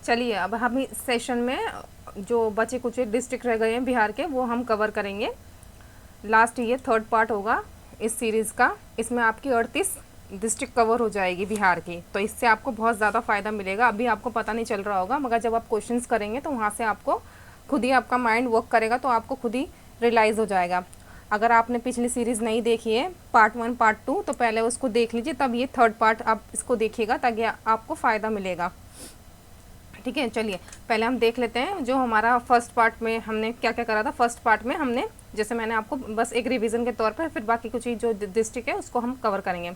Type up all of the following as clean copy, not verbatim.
चलिए अब हम इस सेशन में जो बचे कुछ डिस्ट्रिक्ट रह गए हैं बिहार के वो हम कवर करेंगे। लास्ट ये थर्ड पार्ट होगा इस सीरीज़ का। इसमें आपकी 38 डिस्ट्रिक्ट कवर हो जाएगी बिहार की, तो इससे आपको बहुत ज़्यादा फ़ायदा मिलेगा। अभी आपको पता नहीं चल रहा होगा, मगर जब आप क्वेश्चंस करेंगे तो वहाँ से आपको खुद ही आपका माइंड वर्क करेगा, तो आपको खुद ही रियलाइज़ हो जाएगा। अगर आपने पिछली सीरीज़ नहीं देखी है पार्ट 1 पार्ट 2, तो पहले उसको देख लीजिए, तब ये थर्ड पार्ट आप इसको देखिएगा ताकि आपको फ़ायदा मिलेगा। ठीक है, चलिए पहले हम देख लेते हैं जो हमारा फर्स्ट पार्ट में हमने क्या क्या करा था। फर्स्ट पार्ट में हमने, जैसे मैंने आपको बस एक रिवीजन के तौर पर, फिर बाकी कुछ जो डिस्ट्रिक्ट है उसको हम कवर करेंगे।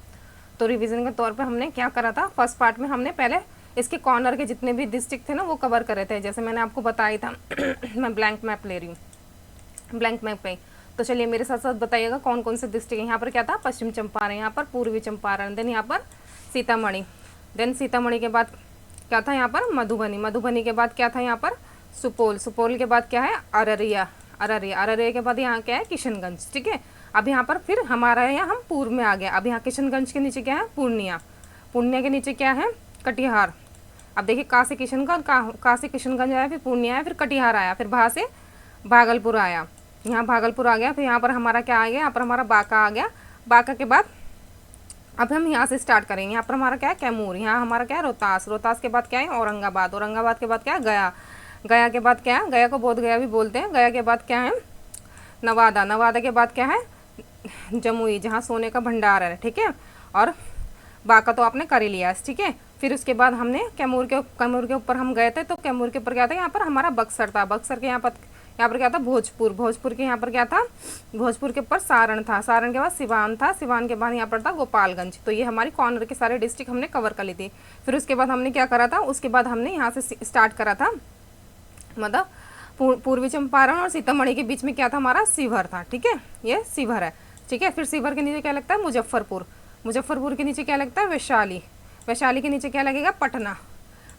तो रिवीजन के तौर पर हमने क्या करा था, फर्स्ट पार्ट में हमने पहले इसके कॉर्नर के जितने भी डिस्ट्रिक्ट थे ना वो कवर करे थे, जैसे मैंने आपको बताया था। मैं ब्लैंक मैप ले रही हूँ, ब्लैंक मैप पे। तो चलिए मेरे साथ साथ बताइएगा कौन कौन से डिस्ट्रिक्ट है। यहाँ पर क्या था, पश्चिम चंपारण, यहाँ पर पूर्वी चंपारण, देन यहाँ पर सीतामढ़ी, देन सीतामढ़ी के बाद क्या था यहाँ पर मधुबनी, मधुबनी के बाद क्या था यहाँ पर सुपौल, सुपौल के बाद क्या है अररिया, अररिया के बाद यहाँ क्या है किशनगंज। ठीक है, अब यहाँ पर फिर हमारा यहाँ हम पूर्व में आ गए। अब यहाँ किशनगंज के नीचे क्या है पूर्णिया, पूर्णिया के नीचे क्या है कटिहार। अब देखिए काशी किशनगंज, काशी किशनगंज आया, फिर पूर्णिया आया, फिर कटिहार आया, फिर वहाँ से भागलपुर आया, यहाँ भागलपुर आ गया, फिर यहाँ पर हमारा क्या आ गया, यहाँ पर हमारा बांका आ गया। बांका के बाद अब हम यहाँ से स्टार्ट करेंगे। यहाँ पर हमारा क्या है कैमूर, यहाँ हमारा क्या है रोहतास, रोहतास के बाद क्या है औरंगाबाद, औरंगाबाद के बाद क्या है गया, गया के बाद क्या है, गया को बोध गया भी बोलते हैं, गया के बाद क्या है नवादा, नवादा के बाद क्या है जमुई, जहाँ सोने का भंडार है। ठीक है, और बांका तो आपने कर ही लिया। ठीक है, फिर उसके बाद हमने कैमूर के ऊपर हम गए थे, तो कैमूर के ऊपर क्या था, यहाँ पर हमारा बक्सर था, बक्सर के यहाँ पर क्या था भोजपुर, भोजपुर के यहाँ पर क्या था, भोजपुर के ऊपर सारण था, सारण के बाद सिवान था, सिवान के बाद यहाँ पर था गोपालगंज। तो ये हमारी कॉर्नर के सारे डिस्ट्रिक्ट हमने कवर कर ली थी। फिर उसके बाद हमने क्या करा था, उसके बाद हमने यहाँ से स्टार्ट करा था, मतलब पूर्वी चंपारण और सीतामढ़ी के बीच में क्या था हमारा शिवहर था। ठीक है, ये शिवहर है। ठीक है, फिर शिवहर के नीचे क्या लगता है मुजफ्फरपुर, मुजफ्फरपुर के नीचे क्या लगता है वैशाली, वैशाली के नीचे क्या लगेगा पटना,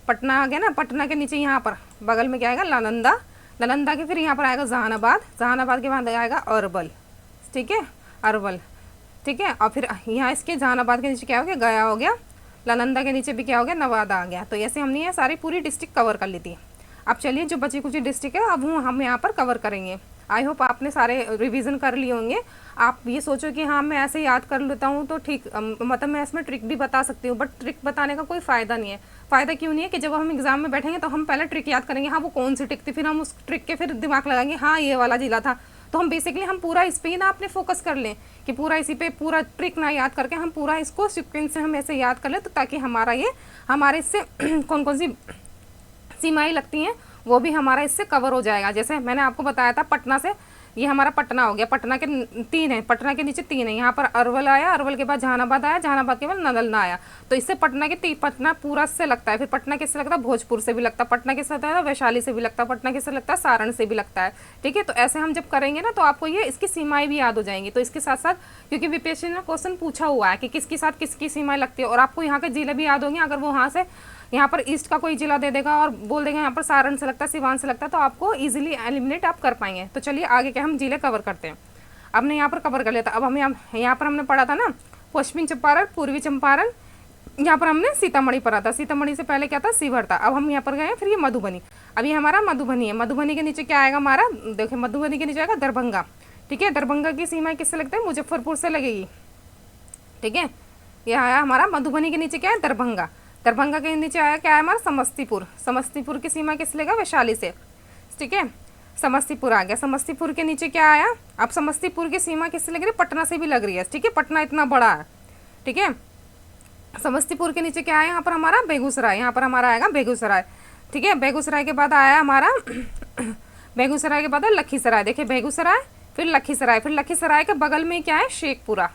पटना आ गया ना, पटना के नीचे यहाँ पर बगल में क्या आएगा नालंदा, नालंदा के फिर यहाँ पर आएगा जहानाबाद, जहानाबाद के बाद आएगा अरवल। ठीक है, अरवल। ठीक है, और फिर यहाँ इसके जहानाबाद के नीचे क्या हो गया गया हो गया, नालंदा के नीचे भी क्या हो गया नवादा आ गया। तो ऐसे हमने ये सारी पूरी डिस्ट्रिक्ट कवर कर ली थी। अब चलिए जो बची कुछ डिस्ट्रिक्ट है अब हम यहाँ पर कवर करेंगे। आई होप आपने सारे रिवीजन कर लिए होंगे। आप ये सोचो कि हाँ मैं ऐसे याद कर लेता हूँ तो ठीक, मतलब मैं इसमें ट्रिक भी बता सकती हूँ, बट ट्रिक बताने का कोई फ़ायदा नहीं है। फ़ायदा क्यों नहीं है कि जब हम एग्जाम में बैठेंगे तो हम पहले ट्रिक याद करेंगे, हाँ वो कौन सी ट्रिक थी, फिर हम उस ट्रिक के फिर दिमाग लगाएंगे हाँ ये वाला जिला था। तो हम बेसिकली हम पूरा इस पर ही ना अपने फोकस कर लें कि पूरा इसी पे पूरा ट्रिक ना याद करके हम पूरा इसको सिक्वेंस से हम ऐसे याद कर लें, तो ताकि हमारा ये हमारे इससे कौन कौन सी सीमाएँ लगती हैं वो भी हमारा इससे कवर हो जाएगा। जैसे मैंने आपको बताया था पटना से, ये हमारा पटना हो गया, पटना के 3 है, पटना के नीचे 3 है, यहाँ पर अरवल आया, अरवल के बाद जहानाबाद आया, जहानाबाद के बाद नालंदा आया। तो इससे पटना के पटना पूरा से लगता है, फिर पटना किससे लगता है भोजपुर से भी लगता है, पटना किससे लगता है वैशाली से भी लगता है, पटना किससे लगता है सारण से भी लगता है। ठीक है, तो ऐसे हम जब करेंगे ना तो आपको ये इसकी सीमाएँ भी याद हो जाएंगी। तो इसके साथ साथ क्योंकि बीपीएससी ने क्वेश्चन पूछा हुआ है कि किसके साथ किसकी सीमाएँ लगती है, और आपको यहाँ के जिले भी याद होंगे। अगर वो वहाँ से यहाँ पर ईस्ट का कोई जिला दे देगा और बोल देगा यहाँ पर सारण से लगता है सिवान से लगता है, तो आपको इजीली एलिमिनेट आप कर पाएंगे। तो चलिए आगे क्या हम जिले कवर करते हैं। अब ने यहाँ पर कवर कर लिया था। अब हम यहाँ पर हमने पढ़ा था ना पश्चिमी चंपारण, पूर्वी चंपारण, यहाँ पर हमने सीतामढ़ी पढ़ा था। सीतामढ़ी से पहले क्या था शिवहर था। अब हम यहाँ पर गए फिर ये मधुबनी, अब ये हमारा मधुबनी है। मधुबनी के नीचे क्या आएगा हमारा, देखिए मधुबनी के नीचे आएगा दरभंगा। ठीक है, दरभंगा की सीमा किससे लगता है मुजफ्फरपुर से लगेगी। ठीक है, यह आया हमारा मधुबनी के नीचे क्या है दरभंगा, दरभंगा के नीचे आया क्या है हमारा समस्तीपुर, समस्तीपुर की सीमा किस लेगा वैशाली से। ठीक है, समस्तीपुर आ गया, समस्तीपुर के नीचे क्या आया, अब समस्तीपुर की सीमा किससे लग रही है पटना से भी लग रही है। ठीक है, पटना इतना बड़ा है। ठीक है, समस्तीपुर के नीचे क्या आया यहाँ पर हमारा बेगूसराय, यहाँ पर हमारा आएगा बेगूसराय। ठीक है, बेगूसराय के बाद आया हमारा बेगूसराय के बाद है लखीसराय। देखिए बेगूसराय फिर लखीसराय, फिर लखीसराय के बगल में क्या है शेखपुरा।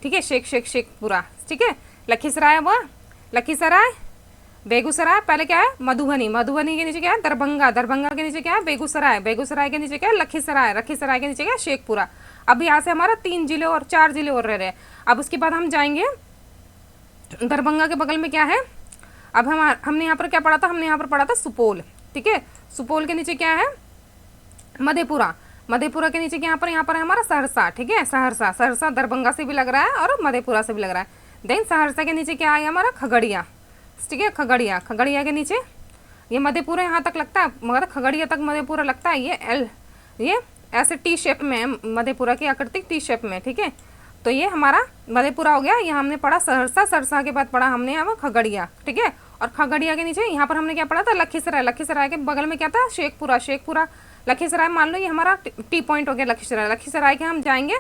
ठीक है, शेखपुरा। ठीक है, लखीसराय वो लखीसराय, बेगूसराय, पहले क्या है मधुबनी, मधुबनी के नीचे क्या है दरभंगा, दरभंगा के नीचे क्या है बेगूसराय, बेगूसराय के नीचे क्या है लखीसराय, लखीसराय के नीचे क्या है शेखपुरा। अब यहाँ से हमारा 3 जिले और 4 जिले और रह रहे हैं। अब उसके बाद हम जाएंगे दरभंगा के बगल में क्या है, अब हमने यहाँ पर क्या पढ़ा था, हमने यहाँ पर पढ़ा था सुपौल। ठीक है, सुपौल के नीचे क्या है मधेपुरा, मधेपुरा के नीचे यहाँ पर है हमारा सहरसा। ठीक है, सहरसा, सहरसा दरभंगा से भी लग रहा है और मधेपुरा से भी लग रहा है। देन सहरसा के नीचे क्या आया हमारा खगड़िया। ठीक है, खगड़िया, खगड़िया के नीचे ये मधेपुरा यहाँ तक लगता है, मगर खगड़िया तक मधेपुरा लगता है। ये ऐसे टी शेप में है, मधेपुरा की आकृति टी शेप में, ठीक है। तो ये हमारा मधेपुरा हो गया। ये हमने पढ़ा सहरसा, सहरसा के बाद पढ़ा हमने यहाँ खगड़िया, ठीक है। और खगड़िया के नीचे यहाँ पर हमने क्या पढ़ा था, लखीसराय। लखीसराय के बगल में क्या था, शेखपुरा। शेखपुरा लखीसराय मान लो ये हमारा टी पॉइंट हो गया लखीसराय। लखीसराय के हम जाएंगे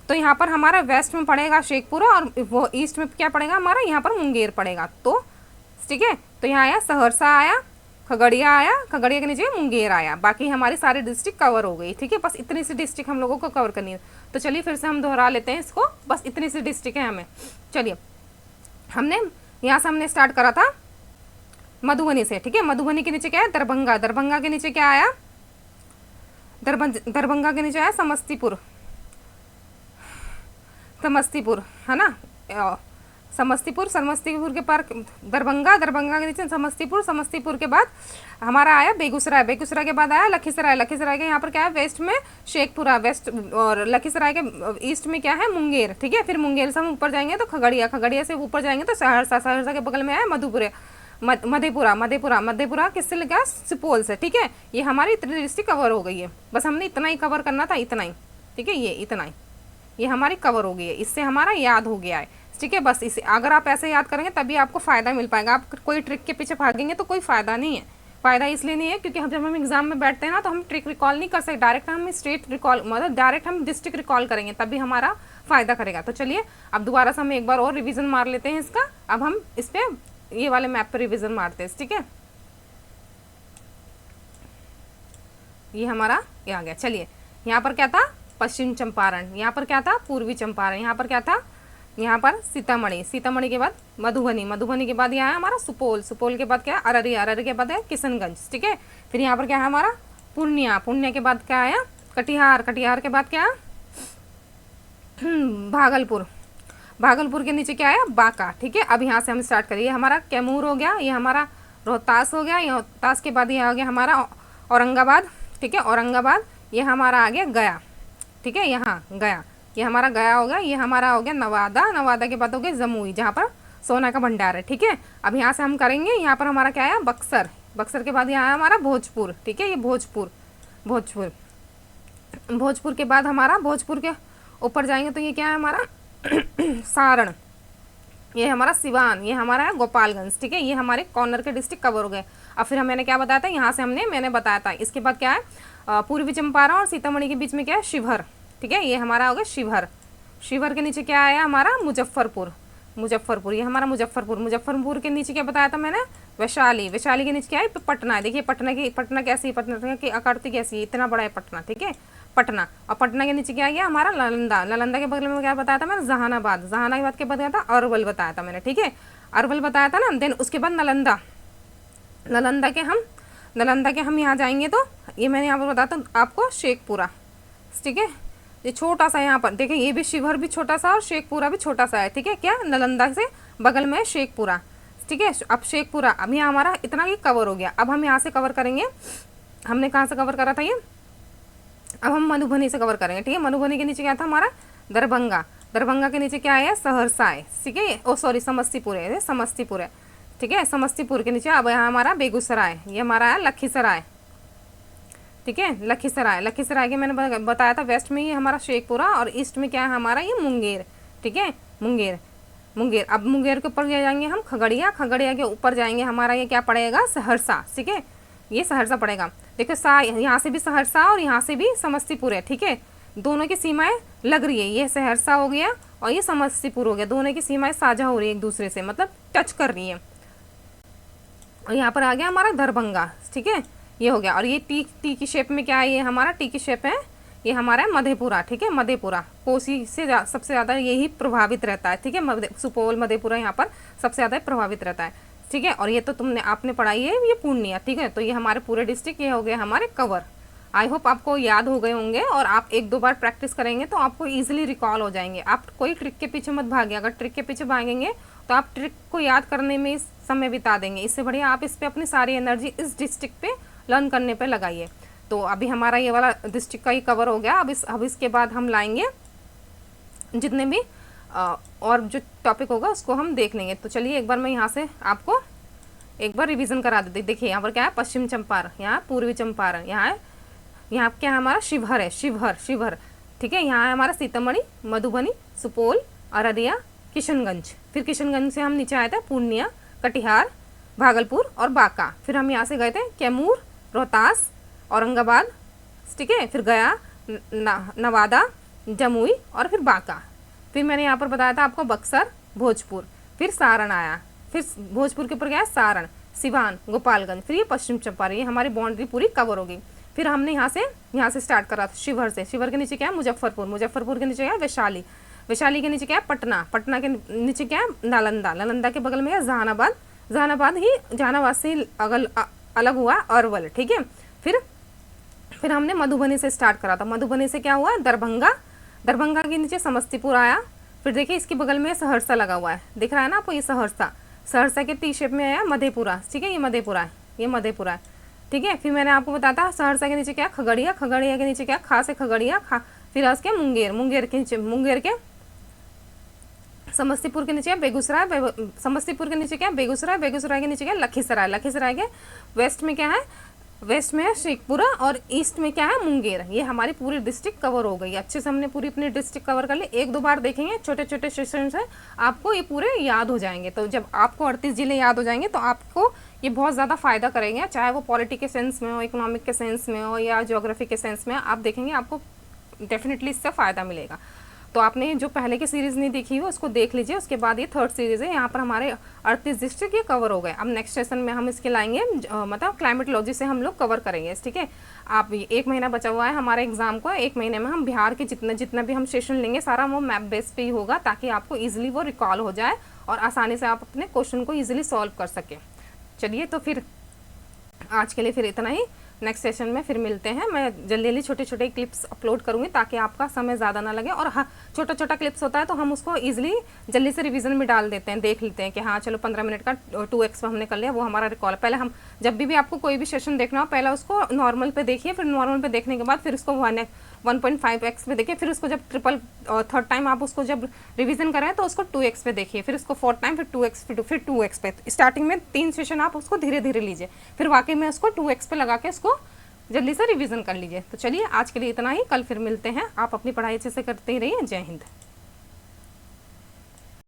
तो यहाँ पर हमारा वेस्ट में पड़ेगा शेखपुरा, और वो ईस्ट में क्या पड़ेगा हमारा, यहाँ पर मुंगेर पड़ेगा। तो ठीक है, तो यहाँ आया सहरसा, आया खगड़िया, आया खगड़िया के नीचे मुंगेर आया। बाकी हमारी सारी डिस्ट्रिक्ट कवर हो गई, ठीक है। बस इतनी सी डिस्ट्रिक्ट हम लोगों को कवर करनी है। तो चलिए फिर से हम दोहरा लेते हैं इसको, बस इतनी सी डिस्ट्रिक्ट है हमें। चलिए, हमने यहाँ से हमने स्टार्ट करा था मधुबनी से, ठीक है। मधुबनी के नीचे क्या है, दरभंगा। दरभंगा के नीचे क्या आया, दरभंगा के नीचे आया समस्तीपुर। समस्तीपुर है ना, समस्तीपुर। समस्तीपुर के पार दरभंगा, दरभंगा के नीचे समस्तीपुर। समस्तीपुर के बाद हमारा आया बेगूसराय। बेगूसराय के बाद आया लखीसराय। लखीसराय के यहाँ पर क्या है, वेस्ट में शेखपुरा, वेस्ट, और लखीसराय के ईस्ट में क्या है, मुंगेर, ठीक है। फिर मुंगेर से हम ऊपर जाएंगे तो खगड़िया, खगड़िया से ऊपर जाएंगे तो सहरसा। सहरसा के बगल में आया मधेपुरा। मधेपुरा किससे लगा, सुपौल से, ठीक है। ये हमारी इतनी डिस्ट्रिक्ट कवर हो गई है। बस हमने इतना ही कवर करना था, इतना ही, ठीक है। ये इतना ही, ये हमारी कवर हो गई है। इससे हमारा याद हो गया है, ठीक है। बस इसे अगर आप ऐसे याद करेंगे तभी आपको फ़ायदा मिल पाएगा। आप कोई ट्रिक के पीछे भागेंगे तो कोई फ़ायदा नहीं है। फ़ायदा इसलिए नहीं है क्योंकि जब हम एग्जाम में बैठते हैं ना, तो हम ट्रिक रिकॉल नहीं कर सकते। डायरेक्ट हम स्टेट रिकॉल, मतलब डायरेक्ट हम डिस्ट्रिक्ट रिकॉल करेंगे, तभी हमारा फ़ायदा करेगा। तो चलिए अब दोबारा से हम एक बार और रिविज़न मार लेते हैं इसका। अब हम इस पर ये वाले मैप पर रिविज़न मारते हैं, ठीक है। ये हमारा ये आ गया। चलिए, यहाँ पर क्या था, पश्चिम चंपारण। यहाँ पर क्या था, पूर्वी चंपारण। यहाँ पर क्या था, यहाँ पर सीतामढ़ी। सीतामढ़ी के बाद मधुबनी। मधुबनी के बाद यहाँ है हमारा सुपौल। सुपौल के बाद क्या है, अररिया। अररिया के बाद है किशनगंज, ठीक है। फिर यहाँ पर क्या है हमारा पूर्णिया। पूर्णिया के बाद क्या आया, कटिहार। कटिहार के बाद क्या है, भागलपुर। भागलपुर के नीचे क्या है, बांका, ठीक है। अब यहाँ से हम स्टार्ट करिए। हमारा कैमूर हो गया, ये हमारा रोहतास हो गया। रोहतास के बाद ये आ गया हमारा औरंगाबाद, ठीक है। औरंगाबाद, ये हमारा आ गया गया, ठीक है। यहाँ गया, ये हमारा गया हो गया। ये हमारा हो गया नवादा। नवादा के बाद हो गया जमुई, जहाँ पर सोना का भंडार है, ठीक है। अब यहाँ से हम करेंगे, यहाँ पर हमारा क्या है, बक्सर। बक्सर के बाद यहाँ है हमारा भोजपुर, ठीक है। ये भोजपुर। भोजपुर भोजपुर के बाद हमारा, भोजपुर के ऊपर जाएंगे तो ये क्या है हमारा सारण। ये हमारा सिवान। ये हमारा है गोपालगंज, ठीक है। ये हमारे कॉर्नर के डिस्ट्रिक्ट कवर हो गए। अब फिर मैंने क्या बताया था, यहाँ से मैंने बताया था। इसके बाद क्या है, पूर्वी चंपारण और सीतामढ़ी के बीच में क्या है, शिवहर, ठीक है। ये हमारा हो गया शिवहर। शिवहर के नीचे क्या आया हमारा, मुजफ्फरपुर। मुजफ्फरपुर, ये हमारा मुजफ्फरपुर। मुजफ्फरपुर के नीचे क्या बताया था मैंने, वैशाली। वैशाली के नीचे क्या है, पटना है। देखिए पटना कैसी, पटना की आकृति कैसी है, इतना बड़ा है पटना, ठीक है, पटना। और पटना के नीचे क्या आ गया हमारा, नालंदा। नालंदा के बगल में क्या बताया था मैंने, जहानाबाद। जहानाबाद के बाद क्या था, अरवल बताया था मैंने, ठीक है। अरवल बताया था ना। देन उसके बाद नालंदा। नालंदा के हम यहाँ जाएंगे तो ये मैंने यहाँ पर बताया था आपको, शेखपुरा, ठीक है। ये छोटा सा यहाँ पर देखिए, ये भी शिवहर भी छोटा सा और शेखपुरा भी छोटा सा है, ठीक है। क्या, नालंदा से बगल में शेखपुरा, ठीक है। अब शेखपुरा, अब यहाँ हमारा इतना ही कवर हो गया। अब हम यहाँ से कवर करेंगे, हमने कहाँ से कवर करा था ये, अब हम मधुबनी से कवर करेंगे, ठीक है। मधुबनी के नीचे क्या था हमारा, दरभंगा। दरभंगा के नीचे क्या है, सहरसा है, ठीक है। ओ सॉरी, समस्तीपुर है, समस्तीपुर है, ठीक है। समस्तीपुर के नीचे अब यहाँ हमारा बेगूसराय। ये हमारा है लखीसराय, ठीक है। लखीसराय। लखीसराय के मैंने बताया था वेस्ट में ये हमारा शेखपुरा, और ईस्ट में क्या है हमारा ये मुंगेर, ठीक है। मुंगेर। अब मुंगेर के ऊपर जाएंगे हम खगड़िया। खगड़िया के ऊपर जाएंगे हमारा ये क्या पड़ेगा, सहरसा, ठीक है। ये सहरसा पड़ेगा। देखो यहाँ से भी सहरसा और यहाँ से भी समस्तीपुर है, ठीक है। दोनों की सीमाएं लग रही है, ये सहरसा हो गया और ये समस्तीपुर हो गया। दोनों की सीमाएं साझा हो रही है एक दूसरे से, मतलब टच कर रही है। और यहाँ पर आ गया हमारा दरभंगा, ठीक है, ये हो गया। और ये टी की शेप में क्या है, ये हमारा टी की शेप है, ये हमारा है मधेपुरा, ठीक है। मधेपुरा कोसी से सबसे ज़्यादा यही प्रभावित रहता है, ठीक है। सुपौल मधेपुरा यहाँ पर सबसे ज़्यादा प्रभावित रहता है, ठीक है। और ये तो आपने पढ़ाई है, ये पूर्णिया, ठीक है। तो ये हमारे पूरे डिस्ट्रिक्ट ये हो गए हमारे कवर। आई होप आपको याद हो गए होंगे, और आप एक दो बार प्रैक्टिस करेंगे तो आपको ईजिली रिकॉल हो जाएंगे। आप कोई ट्रिक के पीछे मत भागिए, अगर ट्रिक के पीछे भागेंगे तो आप ट्रिक को याद करने में समय बिता देंगे। इससे बढ़िया आप इस पर अपनी सारी एनर्जी इस डिस्ट्रिक्ट पे लर्न करने पे लगाइए। तो अभी हमारा ये वाला डिस्ट्रिक्ट का ही कवर हो गया। अब इसके बाद हम लाएंगे जितने भी और जो टॉपिक होगा उसको हम देख लेंगे। तो चलिए एक बार मैं यहाँ से आपको एक बार रिवीजन करा देते। देखिए यहाँ पर क्या है, पश्चिम चंपारण, यहाँ पूर्वी चंपारण, यहाँ क्या है हमारा शिवहर है, शिवहर, ठीक है। यहाँ है हमारा सीतामढ़ी, मधुबनी, सुपौल, अररिया, किशनगंज। फिर किशनगंज से हम नीचे आए थे पूर्णिया, कटिहार, भागलपुर और बांका। फिर हम यहाँ से गए थे कैमूर, रोहतास, औरंगाबाद, ठीक है। फिर गया, नवादा, जमुई और फिर बांका। फिर मैंने यहाँ पर बताया था आपको बक्सर, भोजपुर, फिर सारण आया, फिर भोजपुर के ऊपर गया सारण, सिवान, गोपालगंज, फिर ये पश्चिम चंपारण। ये हमारी बाउंड्री पूरी कवर होगी। फिर हमने यहाँ से स्टार्ट करा था शिवहर से। शिवहर के नीचे क्या है, मुजफ्फरपुर, मुजफ्फरपुर के नीचे क्या है, वैशाली, वैशाली के नीचे क्या है, पटना, पटना के नीचे क्या है, नालंदा, नालंदा के बगल में है जहानाबाद, जहानाबाद से अलग हुआ अरवल, ठीक है। फिर हमने मधुबनी से स्टार्ट करा था। मधुबनी से क्या हुआ, दरभंगा, दरभंगा के नीचे समस्तीपुर आया। फिर देखिए इसके बगल में सहरसा लगा हुआ है, दिख रहा है ना आपको, ये सहरसा, सहरसा के टी शेप में आया मधेपुरा, ठीक है। ये मधेपुरा है, ये मधेपुरा है, ठीक है। फिर मैंने आपको बताया था सहरसा के नीचे क्या, खगड़िया, खगड़िया के नीचे क्या, खास है खगड़िया, फिर उसके मुंगेर, मुंगेर के नीचे, मुंगेर के समस्तीपुर के नीचे बेगूसराय, समस्तीपुर के नीचे क्या, बेगूसराय, बेगूसराय के नीचे क्या, लखीसराय, लखीसराय के वेस्ट में क्या है, वेस्ट में है शेखपुरा और ईस्ट में क्या है, मुंगेर। ये हमारी पूरी डिस्ट्रिक्ट कवर हो गई। अच्छे से हमने पूरी अपनी डिस्ट्रिक्ट कवर कर ली। एक दो बार देखेंगे, छोटे छोटे सेशन से आपको ये पूरे याद हो जाएंगे। तो जब आपको 38 जिले याद हो जाएंगे तो आपको ये बहुत ज़्यादा फायदा करेंगे, चाहे वो पॉलिटी के सेंस में हो, इकोनॉमिक के सेंस में हो या ज्योग्राफी के सेंस में। आप देखेंगे आपको डेफिनेटली इससे फ़ायदा मिलेगा। तो आपने जो पहले की सीरीज़ नहीं देखी हो उसको देख लीजिए। उसके बाद ये थर्ड सीरीज़ है, यहाँ पर हमारे 38 डिस्ट्रिक्ट ये कवर हो गए। अब नेक्स्ट सेशन में हम इसके लाएंगे मतलब क्लाइमेटोलॉजी से हम लोग कवर करेंगे, ठीक है। आप 1 महीना बचा हुआ है हमारे एग्जाम को। 1 महीने में हम बिहार के जितना भी हम सेशन लेंगे सारा वो मैप बेस पे ही होगा, ताकि आपको ईजिली वो रिकॉल हो जाए और आसानी से आप अपने क्वेश्चन को ईजिली सॉल्व कर सकें। चलिए तो फिर आज के लिए फिर इतना ही। नेक्स्ट सेशन में फिर मिलते हैं। मैं जल्दी जल्दी छोटे छोटे क्लिप्स अपलोड करूँगी ताकि आपका समय ज़्यादा ना लगे। और हाँ, छोटा छोटा क्लिप्स होता है तो हम उसको ईजिली जल्दी से रिवीजन में डाल देते हैं, देख लेते हैं कि हाँ चलो 15 मिनट का 2x हमने कर लिया, वो हमारा रिकॉल। पहले हम जब भी आपको कोई भी सेशन देखना हो पहले उसको नॉर्मल पे देखिए, फिर नॉर्मल पे देखने के बाद फिर उसको 1.5x पे देखिए, फिर उसको जब थर्ड टाइम आप उसको जब रिवीजन करें तो उसको 2x पे देखिए, फिर उसको 4th टाइम फिर 2x फिर 2x पे। स्टार्टिंग में 3 सेशन आप उसको धीरे धीरे लीजिए, फिर वाकई में उसको 2x पे लगा के उसको जल्दी से रिवीजन कर लीजिए। तो चलिए आज के लिए इतना ही, कल फिर मिलते हैं। आप अपनी पढ़ाई अच्छे से करते ही रहिए। जय हिंद।